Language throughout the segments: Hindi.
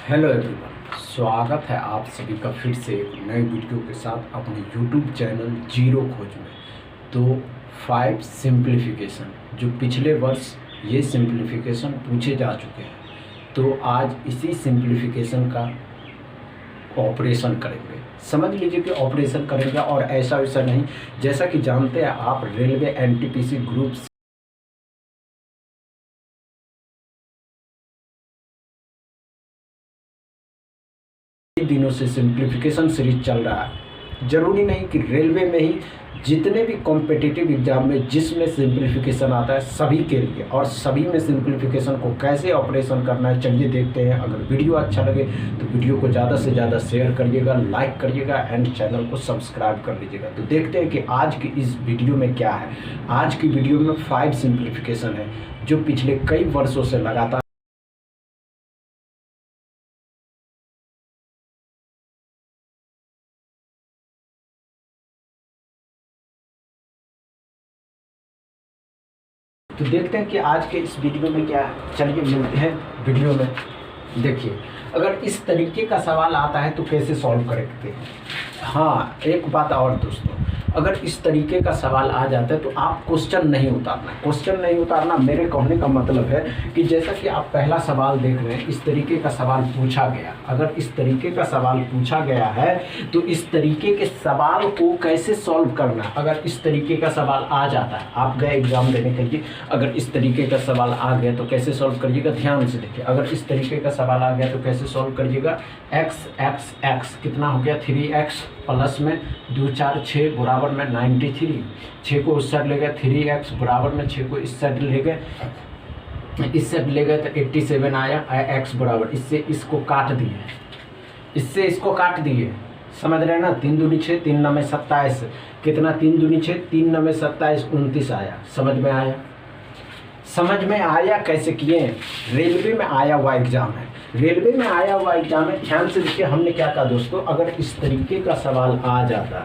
हेलो एवरीवन, स्वागत है आप सभी का फिर से एक नए वीडियो के साथ अपने यूट्यूब चैनल जीरो खोज में। तो 5 सिंप्लीफिकेशन जो पिछले वर्ष ये सिंप्लीफिकेशन पूछे जा चुके हैं, तो आज इसी सिंप्लीफिकेशन का ऑपरेशन करेंगे। समझ लीजिए कि ऑपरेशन करेंगे और ऐसा वैसा नहीं। जैसा कि जानते हैं आप, रेलवे एनटीपीसी ग्रुप दिनों से सिंप्लीफिकेशन सीरीज चल रहा है। जरूरी नहीं कि रेलवे में ही, जितने भी कॉम्पिटिटिव एग्जाम में जिसमें सिंप्लीफिकेशन आता है सभी के लिए, और सभी में सिंप्लीफिकेशन को कैसे ऑपरेशन करना है चलिए देखते हैं। अगर वीडियो अच्छा लगे तो वीडियो को ज़्यादा से ज़्यादा शेयर करिएगा, लाइक करिएगा एंड चैनल को सब्सक्राइब कर लीजिएगा। तो देखते हैं कि आज की इस वीडियो में क्या है। आज की वीडियो में 5 सिंप्लीफिकेशन है जो पिछले कई वर्षों से लगातार तो देखते हैं कि आज के इस वीडियो में क्या है। चलिए मिलते हैं वीडियो में। देखिए, अगर इस तरीके का सवाल आता है तो कैसे सॉल्व करेंगे। हाँ, एक बात और दोस्तों, अगर इस तरीके का सवाल आ जाता है तो आप क्वेश्चन नहीं उतारना। क्वेश्चन नहीं उतारना मेरे कहने का मतलब है कि जैसा कि आप पहला सवाल देख रहे हैं, इस तरीके का सवाल पूछा गया। अगर इस तरीके का सवाल पूछा गया है तो इस तरीके के सवाल को कैसे सॉल्व करना। अगर इस तरीके का सवाल आ जाता है, आप गए एग्जाम देने के लिए, अगर इस तरीके का सवाल आ गया तो कैसे सॉल्व करिएगा, ध्यान से देखिए। अगर इस तरीके का सवाल आ गया तो कैसे सॉल्व करिएगा। एक्स एक्स एक्स कितना हो गया, 3x प्लस में 2 4 6 बराबर में 93। 6 को उस साइड ले गए, 3x बराबर में 6 को इस साइड ले गए, इस साइड ले गए तो 87 आया। x बराबर, इससे इसको काट दिए, इससे इसको काट दिए। समझ रहे हैं ना। 3 दूनी 6, 3 9 27, कितना 3 दूनी 6, 3 9 27, 29 आया। समझ में आया। समझ में आया कैसे किए। रेलवे में आया हुआ एग्जाम है, रेलवे में आया हुआ एग्जाम है। ध्यान से देखिए, हमने क्या कहा दोस्तों, अगर इस तरीके का सवाल आ जाता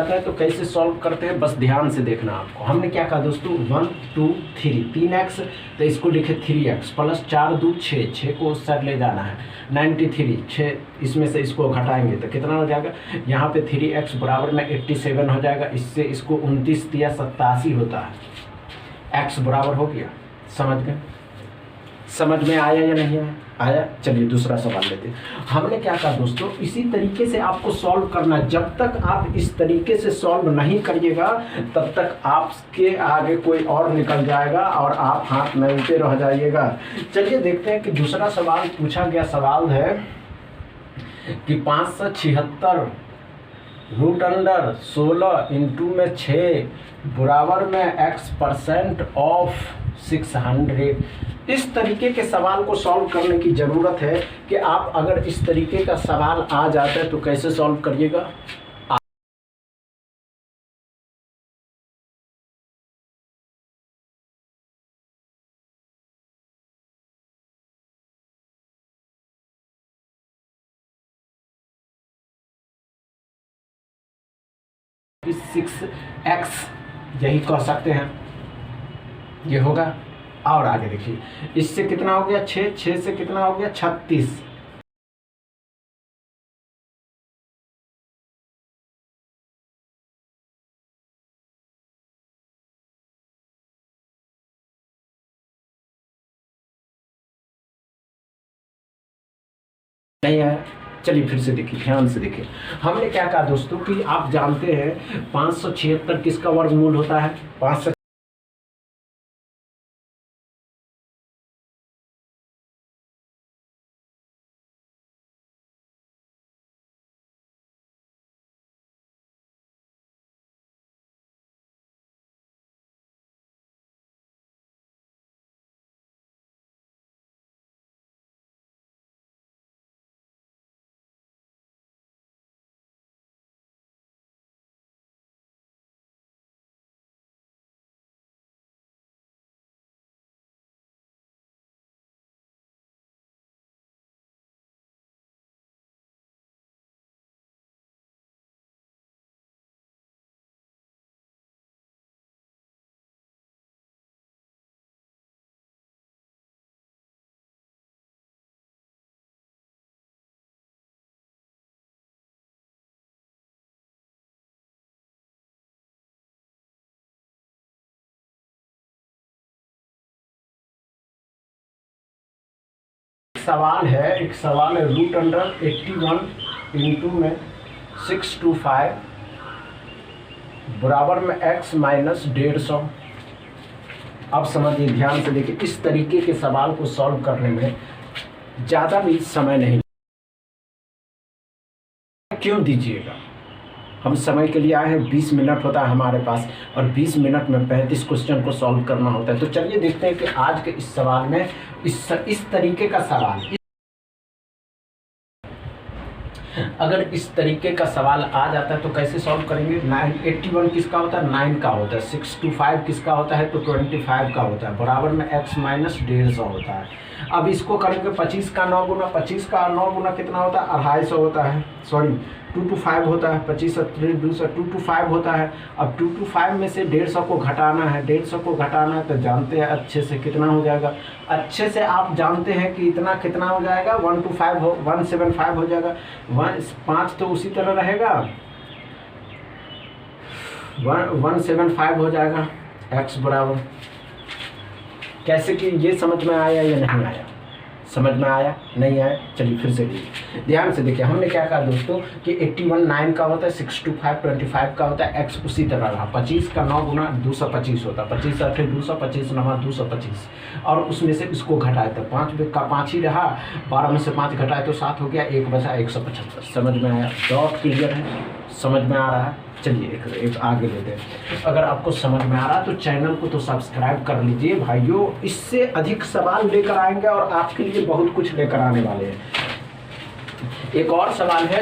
है तो कैसे सॉल्व करते हैं, बस ध्यान से देखना आपको। हमने क्या कहा दोस्तों, 1 2 3, 3x तो इसको लिखे 3x प्लस 4 2 6, 6 को उस साइड ले जाना है, 93। 6 इसमें से इसको घटाएंगे तो कितना हो जाएगा, यहाँ पे 3x बराबर में 87 हो जाएगा। इससे इसको 29 दिया 87 होता है। x बराबर हो गया। समझ गए। समझ में आया या नहीं आया? आया। चलिए दूसरा सवाल लेते हैं। हमने क्या कहा दोस्तों, इसी तरीके से आपको सॉल्व करना। जब तक आप इस तरीके से सॉल्व नहीं करिएगा तब तक आपके आगे कोई और निकल जाएगा और आप हाथ में उल्टे रह जाइएगा। चलिए देखते हैं कि दूसरा सवाल पूछा गया। सवाल है कि 576 रूट अंडर 16 इंटू में 6 बराबर में x% ऑफ 600। इस तरीके के सवाल को सॉल्व करने की ज़रूरत है कि आप, अगर इस तरीके का सवाल आ जाता है तो कैसे सॉल्व करिएगा। 6x यही कह सकते हैं, ये होगा। और आगे देखिए, इससे कितना हो गया 6, 6 से कितना हो गया 36। नहीं आया। चलिए फिर से देखिए, ध्यान से देखिए। हमने क्या कहा दोस्तों कि आप जानते हैं 576 किसका वर्गमूल होता है, 5 सवाल है रूट अंडर 81 इंटू में 625 बराबर में x माइनस 150। अब समझिए, ध्यान से देखिए, इस तरीके के सवाल को सॉल्व करने में ज़्यादा भी समय नहीं क्यों दीजिएगा। हम समय के लिए आए हैं, 20 मिनट होता है हमारे पास और 20 मिनट में 35 क्वेश्चन को सॉल्व करना होता है। तो चलिए देखते हैं कि आज के इस सवाल में इस तरीके का सवाल, अगर इस तरीके का सवाल आ जाता है तो कैसे सॉल्व करेंगे। 81 किसका होता है, 9 का होता है। 625 किसका होता है, तो 25 का होता है, बराबर में x माइनस 150 होता है। अब इसको करेंगे 25 का 9 गुना, 25 का 9 गुना कितना होता है, 250 होता है, सॉरी 225 होता है, 25 225 होता है। अब 225 में से 150 को घटाना है, 150 को घटाना है तो जानते हैं अच्छे से कितना हो जाएगा। अच्छे से आप जानते हैं कि इतना कितना हो जाएगा, 175 हो जाएगा। 5 तो उसी तरह रहेगा, 175 हो जाएगा x बराबर। कैसे कि ये समझ में आया या नहीं आया, समझ में आया नहीं आया, चलिए फिर से ध्यान से देखिए। हमने क्या कहा दोस्तों कि 81 9 का होता है, 625 25 का होता है, x उसी तरह रहा। 25 का 9 गुना 225 होता है, 25 8 225 9 225 और उसमें से इसको घटाए तो 5 का 5 ही रहा, 12 में से 5 घटाए तो 7 हो गया, 1 बचा 175। समझ में आया, डॉट क्लियर है, समझ में आ रहा है। चलिए एक आगे लेते हैं। अगर आपको समझ में आ रहा है तो चैनल को तो सब्सक्राइब कर लीजिए भाइयों, इससे अधिक सवाल लेकर आएंगे और आपके लिए बहुत कुछ लेकर आने वाले हैं। एक और सवाल है